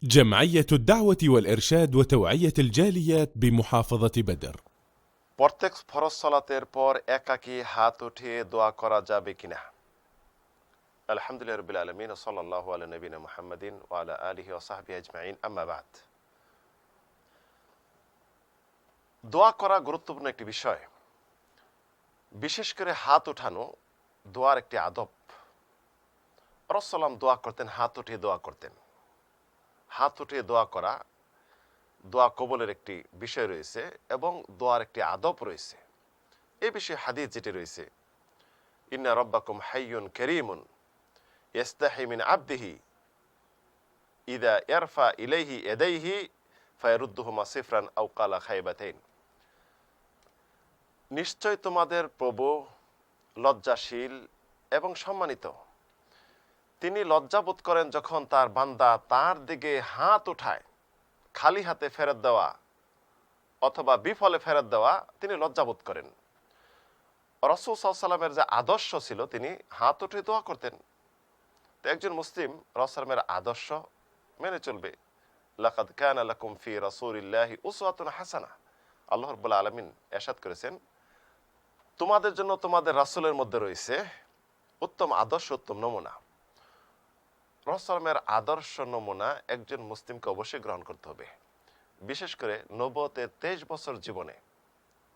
جمعية الدعوة والإرشاد وتوعية الجاليات بمحافظة بدر। প্রত্যেক ফরজ সালাতের পর একাকী হাত উঠিয়ে দোয়া করা যাবে কিনা? আলহামদুলিল্লাহ রাব্বিল আলামিন ওয়া সাল্লাল্লাহু আলা নবিনা মুহাম্মাদিন ওয়া আলা আলিহি ওয়া সাহবিহি আজমাইন, আম্মা বাদ। দোয়া করা গুরুত্বপূর্ণ একটি বিষয়। বিশেষ করে হাত উঠানো দোয়ার একটি আদব। রাসূলুল্লাহ দোয়া করতেন, হাত উঠিয়ে দোয়া করতেন। হাত উঠিয়ে দোয়া করা দোয়া কবুলের একটি বিষয় রয়েছে এবং দোয়ার একটি আদব রয়েছে। এই বিষয়ে হাদিস যেটি রয়েছে, ইন্না রাব্বাকুম হাইয়ুন কারীমুন ইস্তাহি মিন আবদিহি ইযা ইয়ারফা ইলাইহি ইয়াদাইহি ফায়ারুদ্দুহুমা সিফরান আও ক্বালা খায়বাতাইন। নিশ্চয় তোমাদের প্রভু লজ্জাশীল এবং সম্মানিত। তিনি লজ্জাবোধ করেন যখন তার বান্দা তার দিকে হাত উঠায়। খালি হাতে ফেরত দেওয়া অথবা বিফলে ফেরত দেওয়া তিনি লজ্জাবোধ করেন। রাসূল সাল্লাল্লাহু আলাইহি ওয়াসাল্লামের যে আদর্শ ছিল, তিনি হাত উঠে দোয়া করতেন। তো একজন মুসলিম রাসূলের আদর্শ মেনে চলবে। লাকাদ কানা লাকুম ফি রাসূলিল্লাহি উসওয়াতুন হাসানাহ। আল্লাহ রাব্বুল আলামিন ইরশাদ করেছেন, তোমাদের জন্য তোমাদের রাসূলের মধ্যে রয়েছে উত্তম আদর্শ, উত্তম নমুনা। রাসূলের আদর্শ নমুনা একজন মুসলিমকে অবশ্যই গ্রহণ করতে হবে। বিশেষ করে নবুয়তের 23 বছর জীবনে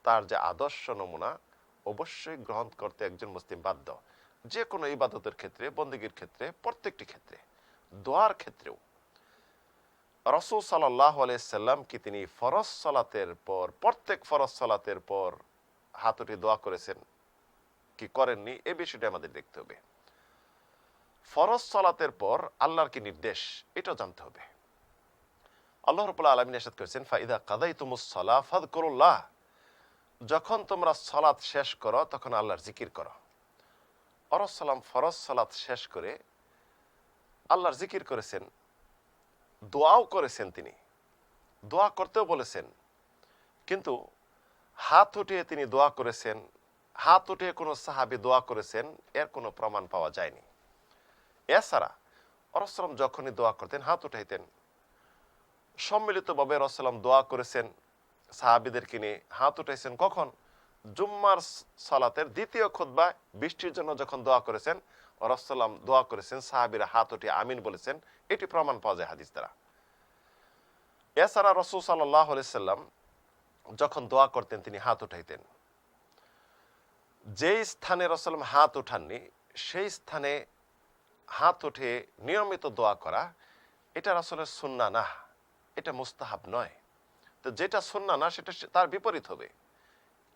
তার যে আদর্শ নমুনা অবশ্যই গ্রহণ করতে একজন মুসলিম বাধ্য। যে কোনো ইবাদতের ক্ষেত্রে, বন্দেগীর ক্ষেত্রে, প্রত্যেকটি ক্ষেত্রে, দোয়ার ক্ষেত্রেও। রাসূল সাল্লাল্লাহু আলাইহি সাল্লাম কি তিনি ফরজ সালাতের পর, প্রত্যেক ফরজ সালাতের পর হাত উঠিয়ে দোয়া করেছেন কি করেননি, এই বিষয়টা আমাদের দেখতে হবে। ফরজ সালাতের পর আল্লাহর কি নির্দেশ, এটা জানতে হবে। আল্লাহ রাব্বুল আলামিন ইরশাদ করেছেন, ফাইদা কাদাইতুমুস সালাহ ফাযকুরুল্লাহ। যখন তোমরা সালাত শেষ করো তখন আল্লাহর জিকির করো। রাসূলুল্লাহ ফরজ সালাত শেষ করে আল্লাহর জিকির করেছেন, দোয়াও করেছেন। তিনি দোয়া করতেও বলেছেন, কিন্তু হাত উঠিয়ে তিনি দোয়া করেছেন, হাত উঠিয়ে কোনো সাহাবী দোয়া করেছেন এর কোনো প্রমাণ পাওয়া যায়নি। এছাড়া রাসূলুল্লাহ যখনই দোয়া করতেন হাত উঠাইতেন। সম্মিলিতভাবে রাসূলুল্লাহ দোয়া করেছেন, সাহাবীদেরকে নিয়ে হাত উঠাইছেন। কখন? জুম্মার সালাতের দ্বিতীয় খুতবায় বৃষ্টির জন্য যখন দোয়া করেছেন, রাসূলুল্লাহ দোয়া করেছেন, সাহাবীরা হাত উঠিয়ে আমিন বলেছেন। এটি প্রমাণ পাওয়া যায় হাদিস দ্বারা। এছাড়া রাসূল সাল্লাল্লাহু আলাইহি সাল্লাম যখন দোয়া করতেন তিনি হাত উঠাইতেন। যেই স্থানে রাসূলুল্লাহ হাত উঠাননি সেই স্থানে হাত উঠে নিয়মিত দোয়া করা, এটা রাসূলের সুন্নাহ না, এটা মুস্তাহাব নয়। তো যেটা সুন্নাহ না সেটা তার বিপরীত হবে।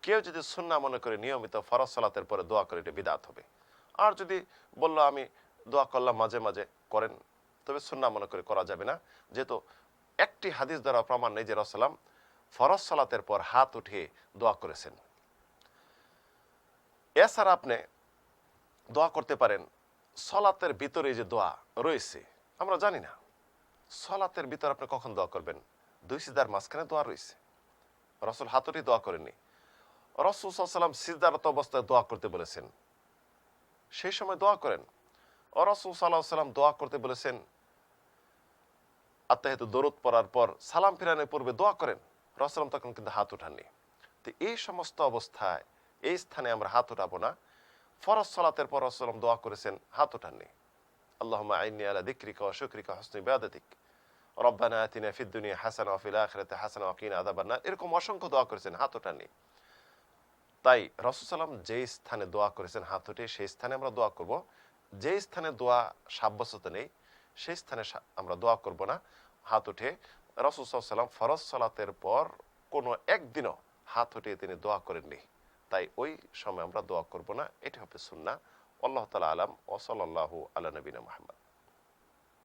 কেউ যদি সুন্নাহ মনে করে নিয়মিত ফরজ সালাতের পরে দোয়া করে, এটা বিদআত হবে। আর যদি বলল আমি দোয়া করলাম মাঝে মাঝে, করেন, তবে সুন্নাহ মনে করে করা যাবে না। যেহেতু একটি হাদিস দ্বারা প্রমাণ নেই যে রাসূলুল্লাহ ফরজ সালাতের পর হাত উঠিয়ে দোয়া করেছেন। এছাড়া আপনি দোয়া করতে পারেন সালাতের ভিতরে যে দোয়া রয়েছে, আমরা জানি না সালাতের ভিতরে আপনি কখন দোয়া করবেন। দুই সিজদার মাঝখানে দোয়া রয়েছে, রাসূল হাত উঠিয়ে দোয়া করেননি। রাসূল সাল্লাল্লাহু আলাইহি ওয়াসাল্লাম সিজদারত অবস্থায় দোয়া করতে বলেছেন, সেই সময় দোয়া করেন। রাসূল সাল্লাল্লাহু আলাইহি ওয়াসাল্লাম দোয়া করতে বলেছেন আত্তাহিয়াতু দরুদ পড়ার পর সালাম ফিরানোর পূর্বে দোয়া করেন, রাসূল তখন কিন্তু হাত উঠাননি। তো এই সমস্ত অবস্থায় এই স্থানে আমরা হাত উঠাবো না। ফরজ সালাতের পর রাসূল দোয়া করেছেন, হাত উঠাননি। আল্লাহুম্মা আইন্নি আলা যিকরিকা ওয়া শুকরিকা ওয়া হুসনি ইবাদাতিক, রব্বানা আতিনা ফিদ দুনিয়া হাসানাহ ওয়া ফিল আখিরাতি হাসানাহ ওয়া কিনা আযাবান নার, এরকম অসংখ্য দোয়া করেছেন, হাত উঠাননি। তাই রাসূল সাল্লাল্লাহু আলাইহি ওয়াসাল্লাম যেই স্থানে দোয়া করেছেন হাত উঠে, সেই স্থানে আমরা দোয়া করব। যেই স্থানে দোয়া সাব্যস্ত নেই সেই স্থানে আমরা দোয়া করব না হাত উঠে। রাসূল সাল্লাল্লাহু আলাইহি ওয়াসাল্লাম ফরজ সালাতের পর কোনো একদিনও হাত উঠিয়ে তিনি দোয়া করেননি, তাই ওই সময় আমরা দোয়া করব না। এটি হবে সুন্নাহ। আল্লাহ তাআলা আলাম। ওয়া সাল্লাল্লাহু আলা নবিনা মুহাম্মদ।